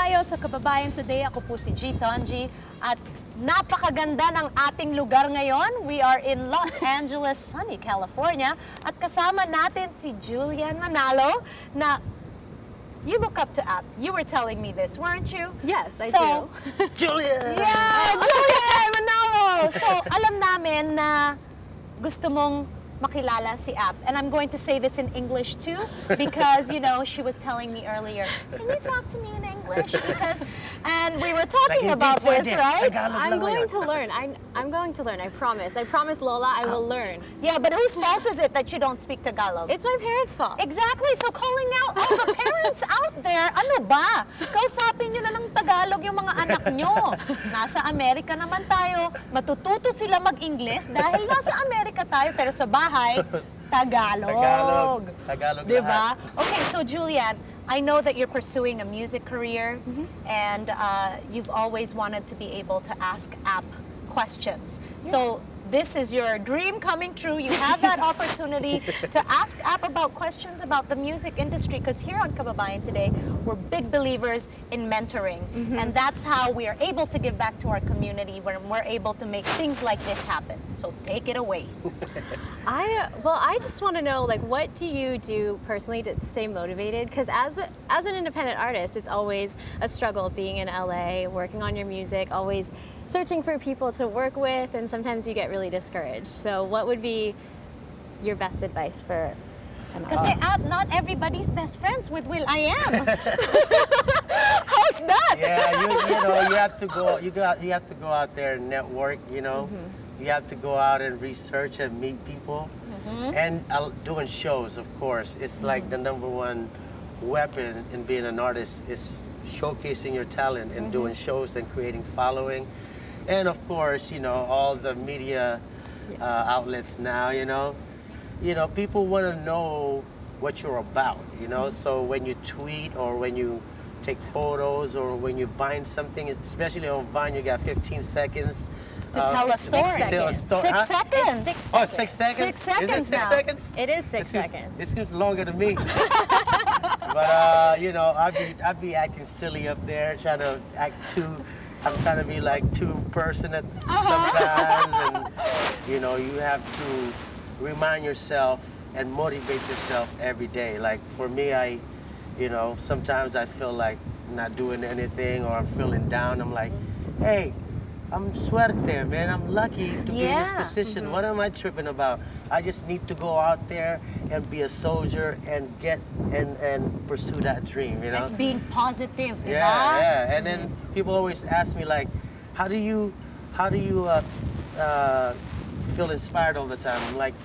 tayo sa Kababayan Today. Ako po si G. Tonji at napakaganda ng ating lugar ngayon. We are in Los Angeles, sunny California at kasama natin si Julianne Manalo na you look up to App. You were telling me this, weren't you? Yes, I do. Julianne! Yeah, Julianne Manalo! So, alam namin na gusto mong makilala si App. And I'm going to say this in English too, because, you know, she was telling me earlier, can you talk to me in English? Because, and we were talking about this, right? I'm going to learn. I'm going to learn, I promise. I promise, Lola, I will learn. Yeah, but whose fault is it that you don't speak Tagalog? It's my parents' fault. Exactly. So calling out all the parents out there, ano ba? Kausapin nyo na ng Tagalog yung mga anak nyo. Nasa Amerika naman tayo, matututo sila mag-English dahil nasa Amerika tayo, pero sa bahay, Tagalog. Tagalog diba? Okay, so Julianne, I know that you're pursuing a music career and you've always wanted to be able to ask App questions. Yeah. So this is your dream coming true. You have that opportunity to ask App about questions about the music industry, because here on Kababayan Today, we're big believers in mentoring. And that's how we are able to give back to our community, when we're able to make things like this happen. So take it away. I just want to know, like, what do you do personally to stay motivated? Because as an independent artist, it's always a struggle being in LA, working on your music, always searching for people to work with, and sometimes you get really discouraged. So what would be your best advice for an artist? Because not everybody's best friends with Will I Am. How's that? Yeah, you know, you have to go. You have to go out there and network. You know, you have to go out and research and meet people, and doing shows. Of course, it's like the #1 weapon in being an artist is showcasing your talent and doing shows and creating following. And of course, you know, all the media outlets now, you know, people want to know what you're about, you know. So when you tweet or when you take photos or when you Vine something, especially on Vine, you got 15 seconds. To tell a story. 6 seconds. 6 seconds. It's 6 Oh, seconds. 6 seconds? 6 seconds Is it 6 now. seconds? It is 6 seconds. It seems longer to me. But, you know, I'd be acting silly up there, trying to act I'm trying to be like two-person at sometimes. And, you know, you have to remind yourself and motivate yourself every day. Like, for me, you know, sometimes I feel like not doing anything or I'm feeling down. I'm like, hey, I'm suerte, man. I'm lucky to be in this position. What am I tripping about? I just need to go out there and be a soldier and and pursue that dream, you know? It's being positive, di ba? Yeah. And then people always ask me like, how do you feel inspired all the time? I'm like,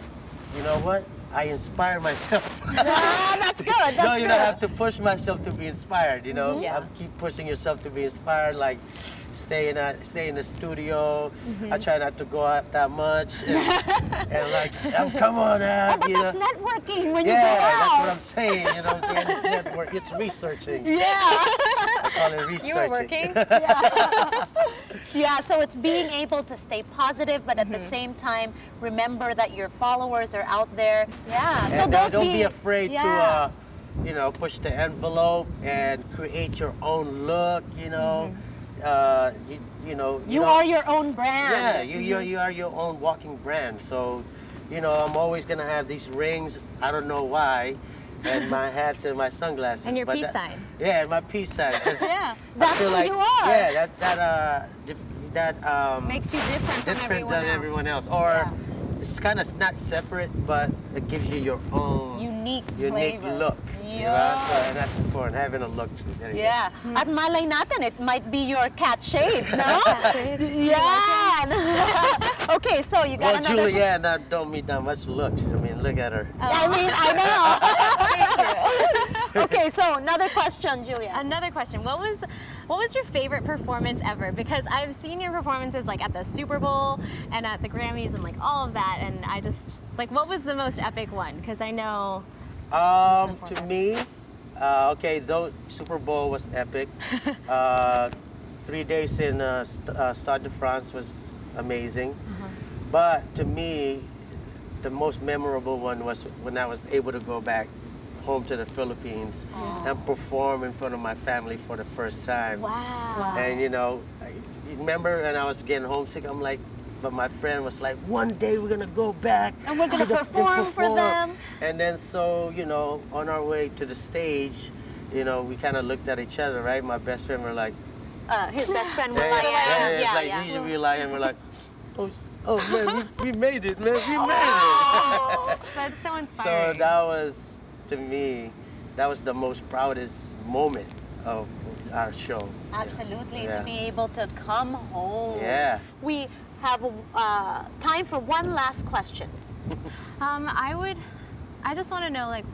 you know what? I inspire myself. That's good. That's No, you good. don't have to push myself to be inspired, you know? Yeah. I keep pushing yourself to be inspired, like stay in the studio. I try not to go out that much. And like, come on, But you know? that's networking when you go Yeah, out. that's what I'm saying, you know what I'm saying? It's network, it's researching. Yeah. I call it researching. You were working? Yeah, so it's being able to stay positive, but at the same time, remember that your followers are out there. Yeah, so And don't be afraid yeah. to, you know, push the envelope and create your own look, you know? You know, You are your own brand. Yeah, you are your own walking brand. So, you know, I'm always gonna have these rings. I don't know why, and my hats and my sunglasses. And your but peace sign. Yeah, my peace sign. 'Cause Yeah, I that's feel who like, you are. Yeah, that Makes you different from different everyone than else. everyone else. Or Yeah. it's kind of not separate, but it gives you your own Unique flavor. look. You know? So, and that's important, having a look too. There you go. Yeah. At malay natin, it might be your cat shades, no? Cat shades. Yeah. Okay, so you got Well, another... Julianne don't need that much looks. I mean, look at her. I mean, I know. Okay, so another question, Julia. Another question. What was your favorite performance ever? Because I've seen your performances like at the Super Bowl and at the Grammys and like all of that, and I just like, what was the most epic one? Because I know. To me, okay, though Super Bowl was epic. 3 days in Stade de France was amazing. But to me, the most memorable one was when I was able to go back home to the Philippines and perform in front of my family for the first time. Wow. And you know, you remember when I was getting homesick, I'm like, but my friend was like, one day we're gonna go back And we're gonna perform for them. And then so, you know, on our way to the stage, you know, we kind of looked at each other, right? My best friend were like, His best friend was yeah, like, it's like usually we lie and we're like, oh man, we made it, man, we made it. That's so So inspiring. that was, to me, that was the most proudest moment of our show. Absolutely, Yeah. to be able to come home. Yeah. We have time for one last question. I just want to know, like,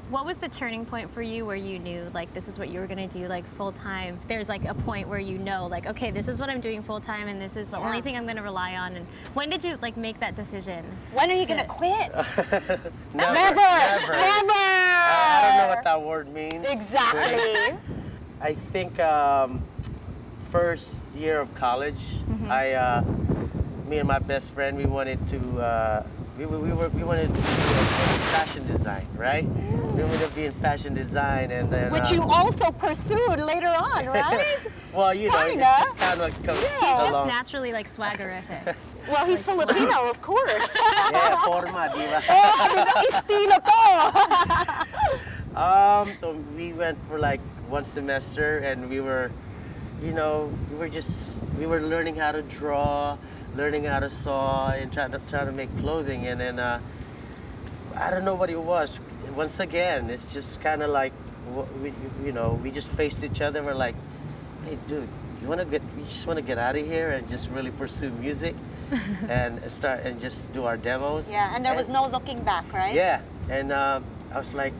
what was the turning point for you where you knew, like, this is what you were going to do, like, full time? There's, like, a point where you know, like, okay, this is what I'm doing full time and this is the only thing I'm going to rely on. And when did you, like, make that decision? When are you going to quit? Never. I don't know what that word means. Exactly. I think first year of college, me and my best friend, we wanted to we wanted to be in fashion design, right? We wanted to be in fashion design, and then Which you also pursued later on, right? well, you know, it Kinda. just kind of comes He's just along. naturally, like, swaggerific. Well, he's Filipino, of course. Yeah, forma, di ba? Estilo to. So we went for like one semester, and we were, you know, we were learning how to draw, learning how to sew, and trying to make clothing. And then I don't know what it was. Once again, it's just kind of like, we just faced each other. We're like, hey, dude, you just want to get out of here and just really pursue music, and start and just do our demos. Yeah, and there was no looking back, right? Yeah, and I was like,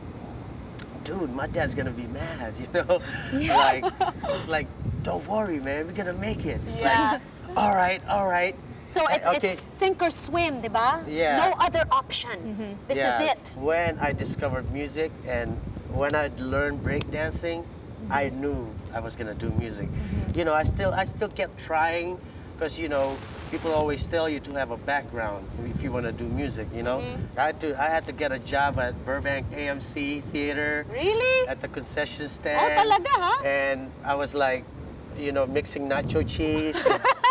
dude, my dad's gonna be mad, you know? Like, it's like, don't worry, man, we're gonna make it. It's Yeah. like, all right. So it's sink or swim, di ba? Yeah. No other option. This is it. When I discovered music and when I learned breakdancing, I knew I was gonna do music. You know, I still kept trying, because you know, people always tell you to have a background if you want to do music. You know, I had to get a job at Burbank AMC Theater. Really? At the concession Oh, stand. talaga, ha? And I was like, you know, mixing nacho cheese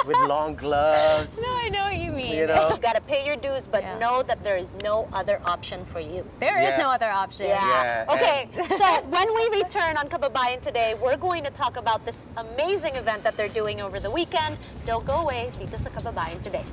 with long gloves. No, I know what you mean. You know? You gotta pay your dues, but Yeah. know that there is no other option for you. There is Yeah. no other option. Yeah. Okay, so when we return on Kababayan Today, we're going to talk about this amazing event that they're doing over the weekend. Don't go away. Dito sa Kababayan Today.